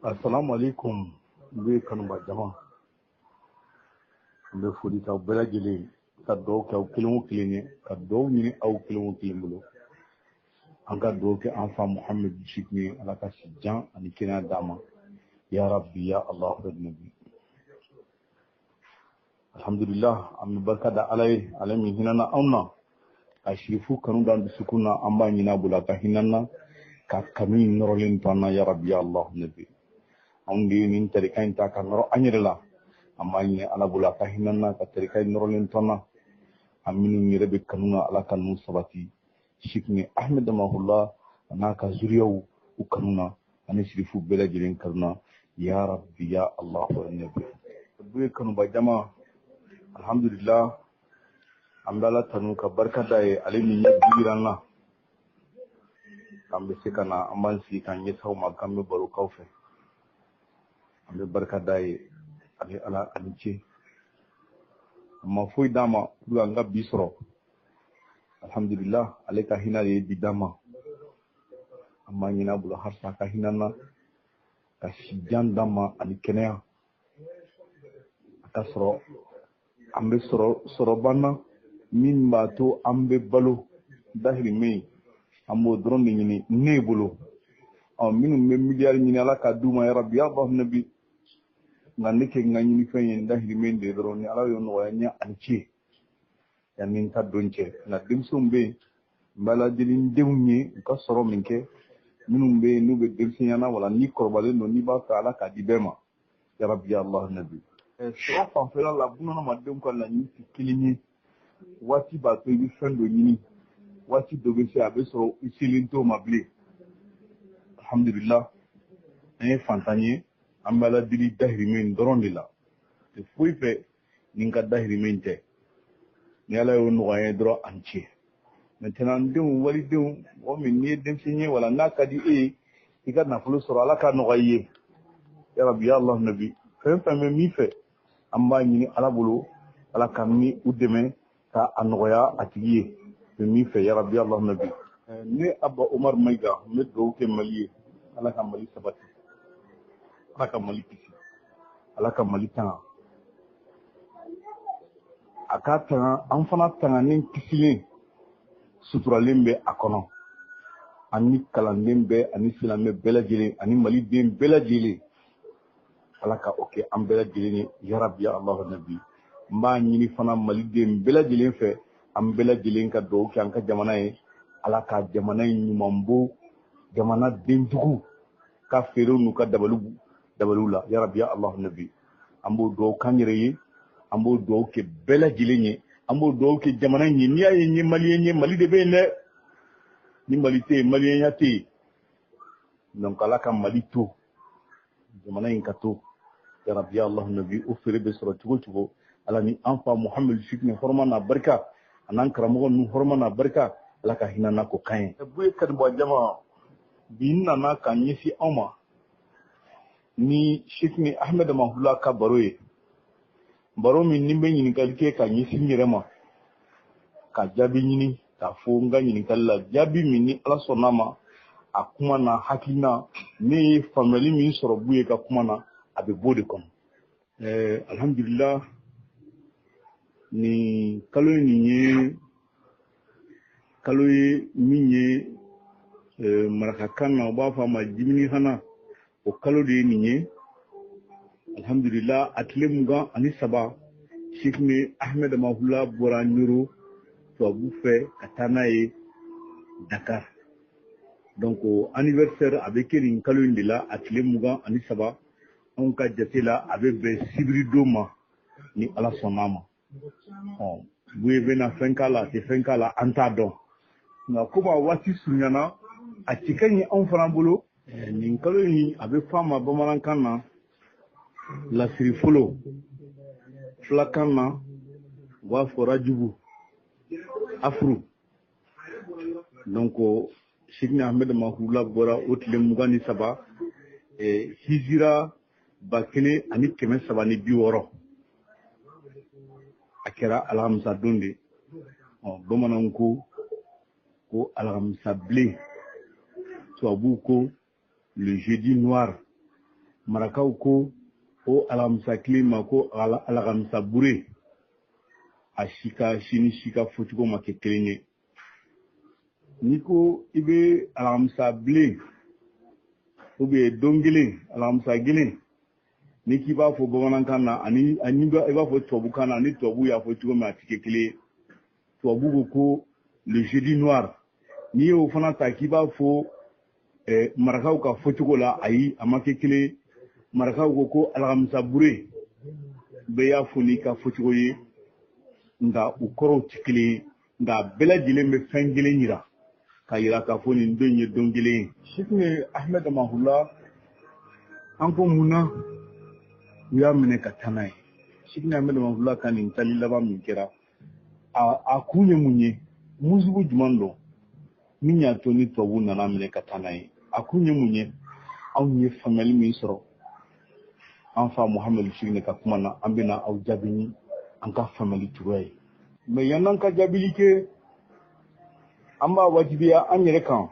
Assalamu alaikum be kanuma jama be fodi taw bela jeli ka do ka kilon kilin ka do ni aw kilon kilin bulu an ka do ke enfant Muhammad shikni ala ka sijan ani kina dama ya rabbi ya Allah nabi alhamdulillah am barka da alai alami hinana auna ashifu kanu dan sukuna amba nyina bula ka hinana ka kamin norolin tana ya rabbi ya Allah nabi ongi nin terikain ta kan ro anyirla amani ala bula ka hinanna ka terikain norolin tona aminu nyirebe kanuna ala kanu sabati shikni ahmed mahullah anaka zuriyaw ukanuna ani shirifu bela jirin karuna ya rabbi ya Allah wa nabi buye kanu ba jama alhamdulillah amdala tanu ka barka dai alimi ni biranna ambe sikana amansi kan yesau makambe baru kaufe ambe barka dai ali ala anice amma foi dama duga nga bisro alhamdulillah aleka hinale di dama amma nyina bula harsa ka hinana ka sijan dama ali kenea akasro ambe soro bana min bato ambe balo dahiri me ambo dron ni ne bolo aw minum me miliyar ni ala ka duma ya rabbi ya allah nabi ngande ke ngani fenyen dahiri me de dron ni ala yo no wanya anci ya min ta donce na dimsumbe mbala dilin dewnye ka soro minke minum be nube dimsinyana wala ni korbale no ni ba ka ala ka dibema ya rabbi ya allah nabi so fa fela la bunana madem ko la ni kilini wati ba to bi fendo yini wati dobe se abe so isilinto mable alhamdulillah fantanye ambala dili dahrimen dorondila te fuife ninga dahrimen te ni ala yo no ay dro anchi maintenant dem wali dem o min ni dem signé wala nakadi iga na fulu soro ala ka no gaye ya rabbi ya allah nabi fem mi fe amba ni ala bulu ala kamni udeme ka anoya atiye mi fe ya rabbi allah nabi ne abba umar maiga me do ke mali ala ka mali sabati ala ka mali kisi ala ka mali tanga akata an fana tanga nin kisile sutralembe akono ani kalandembe ani silame belajile ani mali dem belajile ala ka oke an belajile ya rabbi allah nabi mba nyini fana mali dem belajile fe an belajile ka do ke an ka jamana ye ala ka jamana nyumambo jamana denjugu ka fero nu ka dabalula ya rabbi ya allah nabi ambo do kanyere yi ambo do ke bela jilenye ambo do ke jamana ni ni ay ni mali de be ne ni mali te mali nyati donc ala ka mali to jamana in ka to ya rabbi ya allah nabi o fere be sura tugo ala ni enfant muhammad shikni hormana barka anan karamo nu hormana barka ala ka hinana ko kayen buye kad bo jama binna na kan yisi oma ni shikni ahmed mahula ka baroye baro min nimbe nyini kalke ka yisi nyirema ka jabi nyini ka fonga nyini kala jabi mini ala sonama akuma na hakina ni family min soro buye ka kuma na abe bode kon alhamdulillah ni kalo ni minye marakakana ba fa ma jimini hana o kalo de ninye alhamdulillah atlemuga ani saba shikni ahmed mahula bora nyuro to bufe katana e Dakar donc anniversaire avec une kalo ndila atlemuga ani saba on ka jatela avec be sibri doma ni ala sonama buye bena fenkala te fenkala anta don na kuma wati sunyana a cikin an fara bolo nin kalo ni abe fama bamaran kanna la sirifolo flakanna wa forajubu afru donc shikni ahmed mahula bora otle mugani saba hijira bakene ani keme saba ni biworo akera alhamsa donde bamanan ko alhamsa blé tuabu ko le jeudi noir marakaw ko o alamisa kilima ko alakamisa bure a sini sika focogo ma kɛ kelen ye n'i ko i bɛ alamisa bilen ou bien don kelen alamisa kelen n'i k'i b'a fɔ bamanankan na ani i b'a fɔ tubabukan na ni tubabu y'a fɔ cogo min a tɛ kɛ kelen ye tubabu ko ko le jeudi noir n'i y'o fana ta k'i b'a fɔ marakaw ka fɔcogo la ayi a ma kɛ kelen ye marakaw ko ko alamisa bure bɛɛ y'a fɔ n'i ka fɔcogo ye nka u kɔrɔw tɛ kelen ye nka bɛɛ lajɛlen bɛ fɛn kelen yira ka yira k'a fɔ nin don ye don kelen ye Sheikh Ahmed Mahula an ko mun na u y'a minɛ ka taa n'a ye Sheikh Ahmed Mahula ka nin tali laban min kɛra a kun ye mun ye mun sugu jumɛn don min y'a to ni tubabu nana minɛ ka taa n'a ye a kun ye mun ye anw ye faamuyali min sɔrɔ an fa Muhamadu Sheikh ka kuma na an bɛna aw jaabi ni an ka faamuyali cogoya ye mais yan'an ka jaabili kɛ an b'a wajibiya an yɛrɛ kan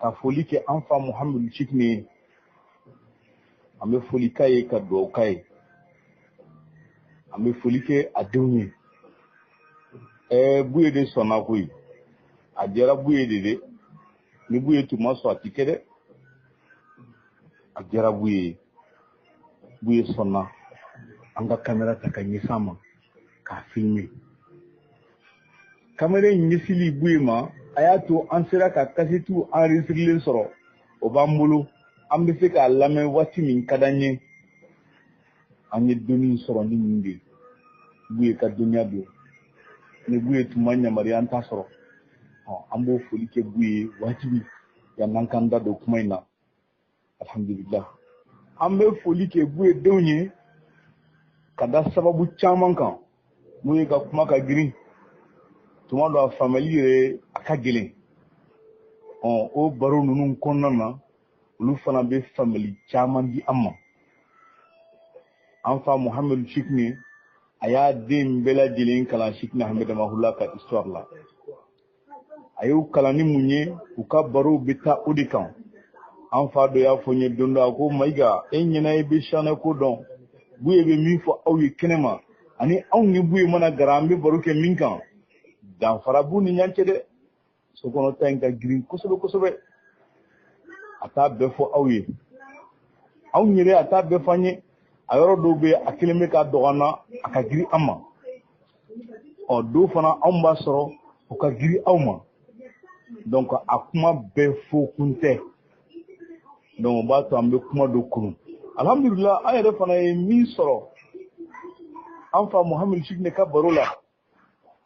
ka foli kɛ an fa Muhamadu Sheikh ye an bɛ foli k'a ye ka dugawu k'a ye an bɛ foli kɛ a denw ye Buye de sɔnna koyi a diyara Buye de dɛ ni Buye tun ma sɔn a tɛ kɛ dɛ a diyara Buye sɔnna an ka kamera ta ka ɲɛsin ma k'a filmer kamera in ɲɛsili Buye ma a y'a to an sera ka kasetu enregistrelen sɔrɔ o b'an bolo an bɛ se k'a lamɛn waati min ka d'an ye an ye donni sɔrɔ ni nin de Buye ka dɔnniya don ni Buye tun ma yamaruya an t'a sɔrɔ an b'o foli kɛ Buye wajibi yan'an k'an da don kuma in na alhamdulillah an bɛ foli kɛ Buye denw ye ka da sababu caman kan mun ye ka kuma ka girin tuma dɔ a faamuyali yɛrɛ a ka gɛlɛn o baro ninnu kɔnɔna na olu fana bɛ faamuyali caman di an ma an fa Muhamadu Sheikh a y'a den bɛɛ lajɛlen kalan Sheikh Ahmed Mahula ka histoire la a y'u kalan ni mun ye u ka barow bɛ taa o de kan an fa dɔ y'a fɔ n ye don dɔ a ko Mayiga e ɲɛna i bɛ Chanɛ ko dɔn Buye bɛ min fɔ aw ye kɛnɛ ma ani anw ni Buye mana gara an bɛ baro kɛ min kan danfara b'u ni ɲɔgɔn cɛ dɛ sokɔnɔta in ka girin kosɛbɛ kosɛbɛ a t'a bɛɛ fɔ aw ye anw yɛrɛ a t'a bɛɛ fɔ an ye a yɔrɔ dɔw bɛ a kelen bɛ ka dɔgɔ an na a ka girin an ma dɔw fana anw b'a sɔrɔ u ka girin aw ma donc a kuma bɛɛ fɔ kun tɛ donc o b'a to an bɛ kuma dɔ kunu alhamdulillah an yɛrɛ fana ye min sɔrɔ an fa Muhamadu Sheikh ka baro la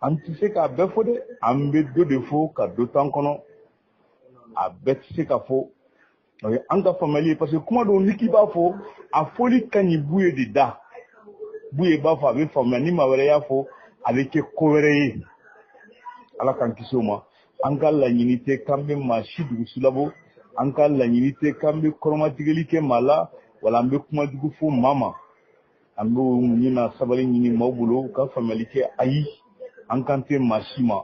an tɛ se k'a bɛɛ fɔ dɛ an bɛ dɔ de fɔ ka dɔ t'an kɔnɔ a bɛɛ tɛ se ka fɔ o ye an ka faamuyali ye parce que kuma dɔw ni k'i b'a fɔ a fɔli ka ɲi Buye de da Buye b'a fɔ a bɛ faamuya ni maa wɛrɛ y'a fɔ a bɛ kɛ ko wɛrɛ ye ala k'an kisi o ma an ka laɲini tɛ k'an bɛ maa si dugusi labɔ an ka laɲini tɛ k'an bɛ kɔrɔmatigɛli kɛ maa la wala an bɛ kuma jugu fɔ maa ma an bɛ ɲina sabali ɲini maaw bolo u ka faamuyali kɛ ayi an kan tɛ maa si ma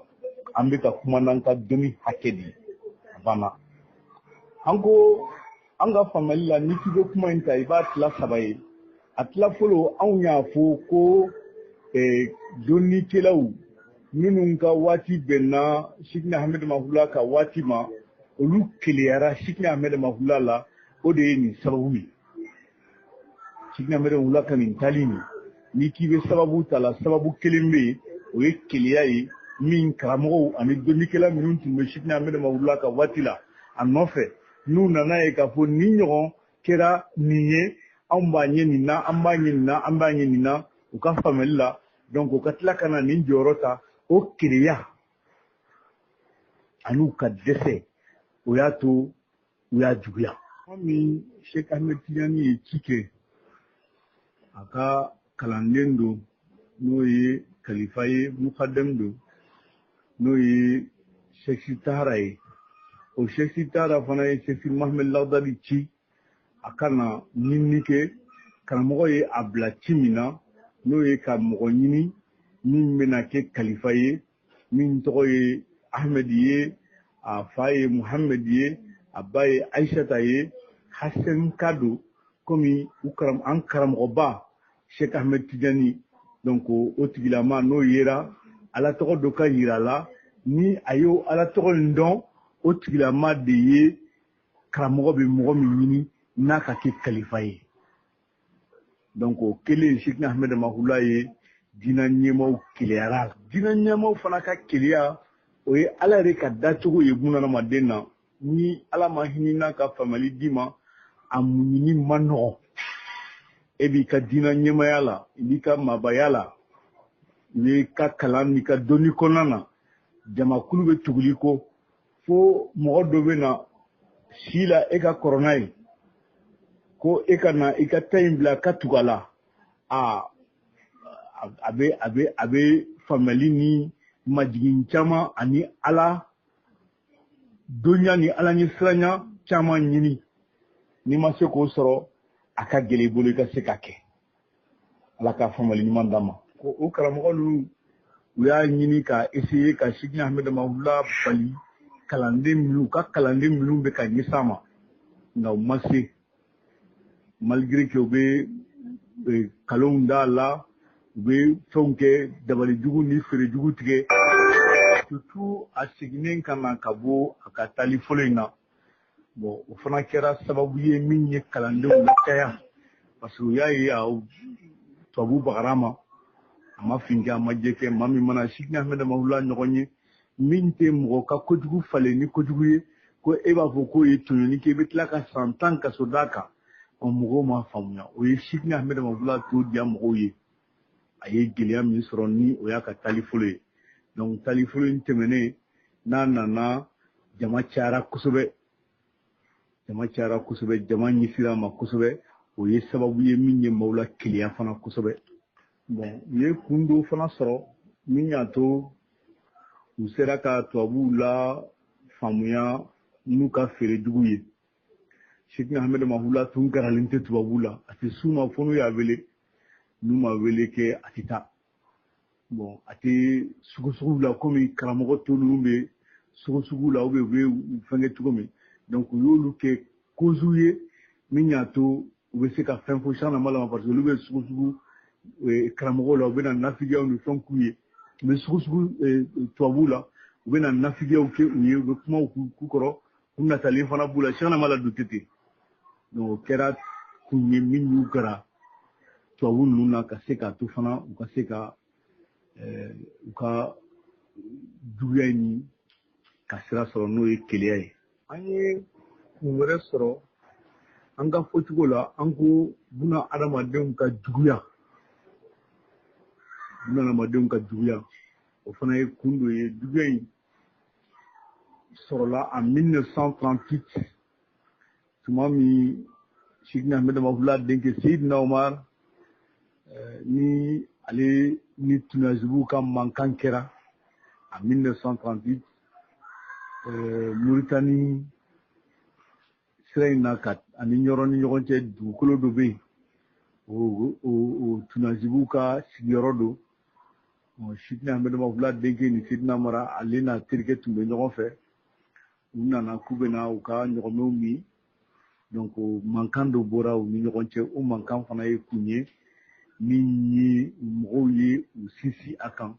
an bɛ ka kuma n'an ka dɔnni hakɛ de a banna an ko an ka faamuyali la ni k'i bɛ kuma in ta i b'a tila saba ye a tila fɔlɔ anw y'a fɔ ko dɔnnikɛlaw minnu ka waati bɛnna Sheikh Ahmed Mahula ka waati ma olu keleyara Sheikh Ahmed Mahula la o de ye nin sababu ye Sheikh Ahmed Mahula ka nin tali nin ni k'i bɛ sababu ta la sababu kelen bɛ yen o ye keleya ye min karamɔgɔw ani dɔnnikɛla minnu tun bɛ Sheikh Ahmed Mahula ka waati la a nɔfɛ n'u nana ye k'a fɔ nin ɲɔgɔn kɛra nin ye anw b'a ɲɛ nin na an b'a ɲɛ nin na an b'a ɲɛ nin na u ka faamuyali la donc u ka tila ka na nin jɔyɔrɔ ta o keleya ani u ka dɛsɛ o y'a to u y'a juguya min Sheikh Ahmed Tidiane ye ci kɛ a ka kalanden don n'o ye kalifa ye mukadam don n'o ye Sheikh Tahara ye o Sheikh Tahara fana ye Sheikh Mohamed Lawdali ci a ka na ɲinini kɛ karamɔgɔ ye a bila ci min na n'o ye ka mɔgɔ ɲini min bɛna kɛ kalifa ye min tɔgɔ ye Ahmed ye a fa ye Muhammad ye a ba ye Aishata ye Hassan Kado komi an karamɔgɔba Sheikh Ahmed Tidjani donc o tigilama n'o yera ala tɔgɔ dɔ ka yira la ni a y'o ala tɔgɔ in dɔn o tigilama de ye karamɔgɔ bɛ mɔgɔ min ɲini n'a ka kɛ kalifa ye donc o kelen Sheikh Ahmed Mahula ye diinɛ ɲɛmaaw keleyara la diinɛ ɲɛmaaw fana ka keleya o ye ala yɛrɛ ka dacogo ye bunadamaden na ni ala ma hinɛ n'a ka faamuyali d'i ma a muɲuni man nɔgɔn e b'i ka diinɛ ɲɛmaaya la i b'i ka maabaya la i b'i ka kalan n'i ka dɔnni kɔnɔna na jamakulu bɛ tuguli ko fo mɔgɔ dɔ bɛ na si la e ka kɔrɔ n'a ye ko e ka na i ka ta in bila ka tugu a la a bɛ faamuyali ni majigin caman ani ala dɔnniya ni ala ɲɛ siranya caman ɲini n'i ma se k'o sɔrɔ a ka gɛlɛn i bolo i ka se ka kɛ ala ka faamuyali ɲuman d'a ma o karamɔgɔ ninnu u y'a ɲini ka essayer ka Sheikh Ahmed Mahula bali kalanden minnu ka kalanden minnu bɛ ka ɲɛsin a ma nka u ma se malgré que u bɛ kalonw d'a la u bɛ fɛnw kɛ dabalijugu ni feerejugu tigɛ surtout a seginnen ka na ka bɔ a ka taali fɔlɔ in na bon o fana kɛra sababu ye min ye kalandenw caya parce que u y'a ye tubabu bagara ma a ma fin kɛ a ma jɛ kɛ maa min mana Sheikh Ahmed Mahula ɲɔgɔn ye min tɛ mɔgɔ ka kojugu falen ni kojugu ye ko e b'a fɔ k'o ye tɔɲɔni kɛ i bɛ tila ka san 10 kaso d'a kan mɔgɔw m'a faamuya o ye Sheikh Ahmed Mahula t'o diya mɔgɔw ye a ye gɛlɛya min sɔrɔ ni o y'a ka taali fɔlɔ ye donc taali fɔlɔ in tɛmɛnen n'a nana jama cayara kosɛbɛ jama ɲɛsira a ma kosɛbɛ o ye sababu ye min ye maaw la keleya fana kosɛbɛ bon u ye kun dɔw fana sɔrɔ min y'a to u sera ka tubabuw la faamuya n'u ka feerejugu ye Sheikh Ahmed Mahula tun garalen tɛ tubabuw la a tɛ s'u ma fo n'u y'a wele n'u ma wele kɛ a tɛ taa bon a tɛ sugusuguw la komi karamɔgɔ tɔ ninnu bɛ sugusuguw la u bɛ fɛnkɛ cogo min donc u y'olu kɛ causes ye min y'a to u bɛ se ka fɛn fɔ sisan nama la parce que olu bɛ sugusugu karamɔgɔw la u bɛ na nafigiyaw ni fɛn k'u ye u bɛ sugusugu tubabuw la u bɛ na nafigiyaw kɛ u ye u bɛ kumaw k'u kɔrɔ u natalen fana b'u la sisan nama la don tɛ ten donc o kɛra kun ye min y'u gara tubabu ninnu na ka se k'a to fana u ka se ka u ka juguya ni ka sira sɔrɔ n'o ye keleya ye an ye kun wɛrɛ sɔrɔ an ka fɔcogo la an ko buna adamadenw ka juguya o fana ye kun dɔ ye juguya in sɔrɔla en 1938 tuma min Sheikh Ahmed Mahula denkɛ Seydina Omar ni ale ni tunasibuw ka mankan kɛra en 1938 Mauritanie sira in na ka ani ɲɔrɔ ni ɲɔgɔn cɛ dugukolo dɔ bɛ yen o tunasibuw ka sigiyɔrɔ don Sheikh Ahmed Mahula denkɛ ni Seydina Mara ale n'a terikɛ tun bɛ ɲɔgɔn fɛ u nana k'u bɛna u ka ɲɔgɔnmɛw min donc mankan dɔ bɔra u ni ɲɔgɔn cɛ o mankan fana ye kun ye min ye mɔgɔw ye u sinsin a kan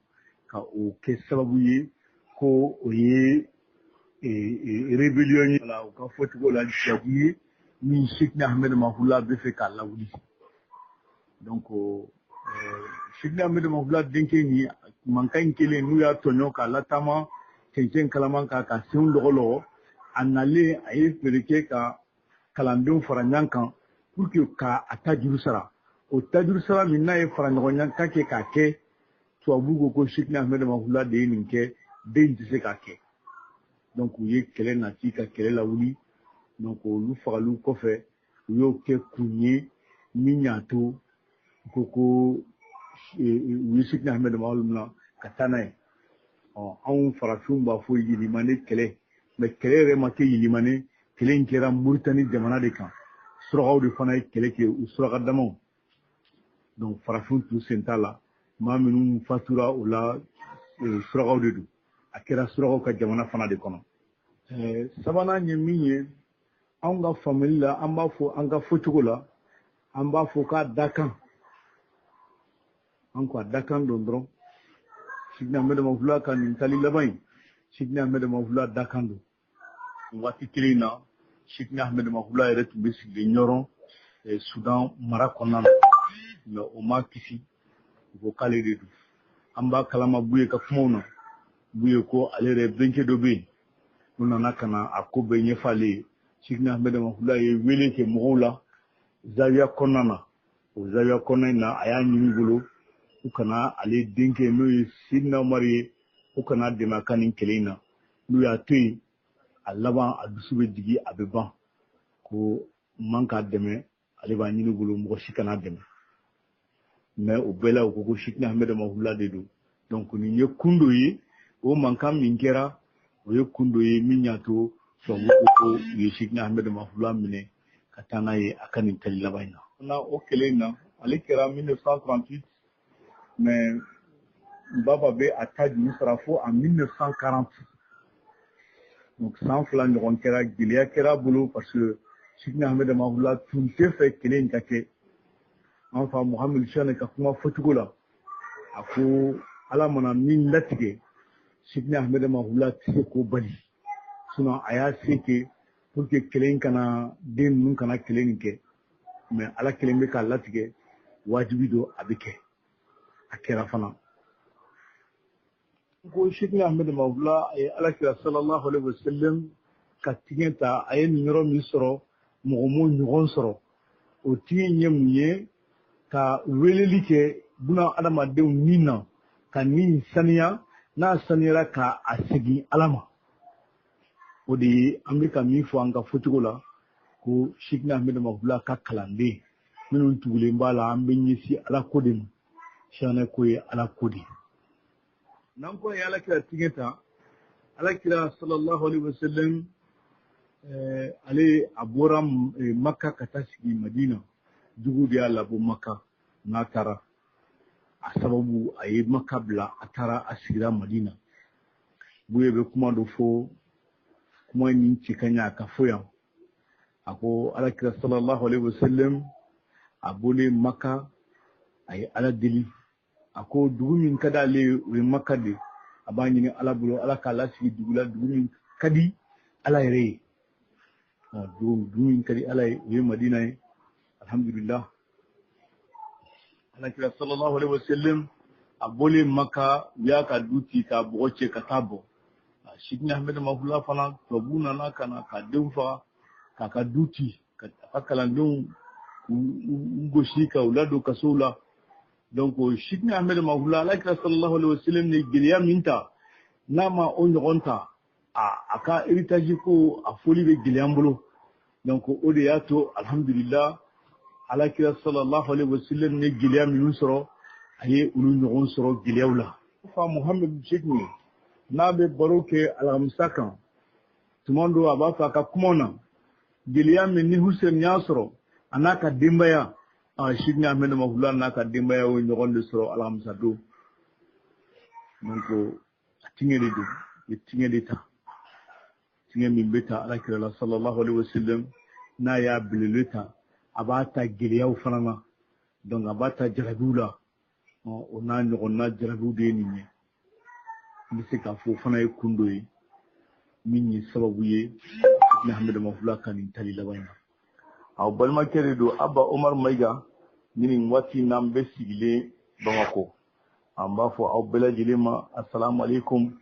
ka o kɛ sababu ye ko o ye rébellion ye u ka fɔcogo la jago ye min Sheikh Ahmed Mahula bɛ fɛ k'a lawuli donc Sheikh Ahmed Mahula denkɛ ni mankan in kelen n'u y'a tɔɲɔ k'a lataama cɛncɛn kalaman kan ka senw lɔgɔlɔgɔ a nalen a ye fɛɛrɛ kɛ ka kalandenw fara ɲɔgɔn kan pour que k'a ta juru sara o tajuru sara min n'a ye fara ɲɔgɔn kan kɛ k'a kɛ tubabuw ko Sheikh Ahmed Mahula de ye nin kɛ den tɛ se k'a kɛ donc u ye kɛlɛ nati ka kɛlɛ lawuli donc olu fagaliw kɔfɛ u y'o kɛ kun ye min y'a to ko u ye Sheikh Ahmed Mahula ka taa n'a ye anw farafinw b'a fɔ yilimane kɛlɛ mais kɛlɛ yɛrɛ ma kɛ yilimane kɛlɛ in kɛra Mauritanie jamana de kan surakaw de fana ye kɛlɛ kɛ u suraka damaw donc farafin tun sen t'a la maa minnu fatura o la surakaw de don a kɛra surakaw ka jamana fana de kɔnɔ sabanan ye min ye an ka famille la an b'a fɔ an ka fɔcogo la an b'a fɔ k'a dakan an ko a dakan don dɔrɔn Sidna Ahmed Maouhula ka nin tali laban in Sidna Ahmed Maouhula dakan don waati kelen na Sidna Ahmed Maouhula yɛrɛ tun bɛ sigilen ɲɔrɔn Sudan mara kɔnɔna na mais o ma kisi u ko k'ale de don an b'a kalama Buye ka kumaw na Buye ko ale yɛrɛ bɛnkɛ dɔ bɛ yen u nana ka na a ko bɛɛ ɲɛfɔ ale ye Sidna Ahmed Maouhula ye wele kɛ mɔgɔw la zawiya kɔnɔna na o zawiya kɔnɔna in na a y'a ɲini bolo u kana ale denkɛ n'o ye Sidna Umar ye u kana dɛmɛ a ka nin kɛlɛ in na n'u y'a to yen a laban a dusu bɛ jigin a bɛ ban ko man k'a dɛmɛ ale b'a ɲini bolo mɔgɔ si kana dɛmɛ mais o bɛɛ la u ko ko Sidna Ahmed Maouhula de don donc nin ye kun dɔ ye o mankan min kɛra o ye kun dɔ ye min y'a to tubabuw ko u ye Sidna Ahmed Maouhula minɛ ka taa n'a ye a ka nin tali laban in na o kɛlɛ in na ale kɛra 1938 mais Baba bɛ a ta juru sara fo en 1940 donc san fila ɲɔgɔn kɛra gɛlɛya kɛra bolo parce que Sidna Ahmed Maouhula tun tɛ fɛ kɛlɛ in ka kɛ an fa Muhamadu Sani ka kuma fɔcogo la a ko ala mana min latigɛ Sidna Ahmed Maouhula tɛ se k'o bali sinon a y'a se kɛ pour que kɛlɛ in kana den ninnu kana kɛlɛ in kɛ mais ala kelen bɛ k'a latigɛ wajibi don a bɛ kɛ a kɛra fana ko Sidna Ahmed Maouhula a ye alakira sallallahu alaihi wasallam ka tigɛ ta a ye nin yɔrɔ min sɔrɔ mɔgɔ m'o ɲɔgɔn sɔrɔ o tigɛ in ye mun ye ka weleli kɛ buna adamadenw nin na ka nin saniya n'a saniyara ka a segin ala ma o de ye an bɛ ka min fɔ an ka fɔcogo la ko Sidna Ahmed Maouhula ka kalanden minnu tugulen b'a la an bɛ ɲɛsin ala ko de ma siyanɛ ko ye ala ko de n'an ko ye alakira tigɛ ta alakira sallallahu alaihi wasallam ale a bɔra Makka ka taa sigi Madina jugu de y'a labɔ Makka n'a taara a sababu a ye Makka bila a taara a sigira Madina Buye bɛ kuma dɔ fɔ kuma in cɛ ka ɲɛ a ka fɔ yan a ko alakira sallallahu alaihi wasallam a bɔlen Makka a ye ala deli a ko dugu min ka d'ale o ye Makka de a b'a ɲini ala bolo ala k'a lasigi dugu la dugu min ka di ala yɛrɛ ye dugu min ka di ala ye o ye Madina ye alhamdulillah alakira sallallahu alaihi wasallam a bɔlen Makka u y'a ka du ci ka bɔgɔ cɛ ka taa bɔ Sidna Ahmed Maouhula fana tubabuw nana ka na ka denw faga k'a ka du ci ka a ka kalandenw gosi ka u ladon kasow la donc Sidna Ahmed Maouhula alakira sallallahu alaihi wasallam ni gɛlɛya min ta n'a ma o ɲɔgɔn ta a ka héritage ko a foli bɛ gɛlɛya an bolo donc o de y'a to alhamdulillah alakira sallallahu alaihi wasallam ni gɛlɛya minnu sɔrɔ a ye olu ɲɔgɔn sɔrɔ gɛlɛyaw la fa Muhamadu Sekni n'a bɛ baro kɛ alamisa kan tuma dɔ a b'a fɔ a ka kumaw na gɛlɛya min ni Hussein y'a sɔrɔ a n'a ka denbaya Sidna Ahmed Maouhula n'a ka denbaya o ɲɔgɔn de sɔrɔ alamisa don donc a tiɲɛ de don u ye tiɲɛ de ta tiɲɛ min bɛ ta alakira la sallallahu alaihi wasallam n'a y'a belele ta a b'a ta gɛlɛyaw fana na donc a b'a ta jarabiw la o n'a ɲɔgɔnna jarabiw de ye nin ye n bɛ se k'a fɔ o fana ye kun dɔ ye min ye sababu ye Sidna Ahmed Maouhula ka nin tali laban in na aw balimakɛ de don Abba Omar Mayiga nin waati n'an bɛ sigilen Bamako an b'a fɔ aw bɛɛ lajɛlen ma assalamu alaikum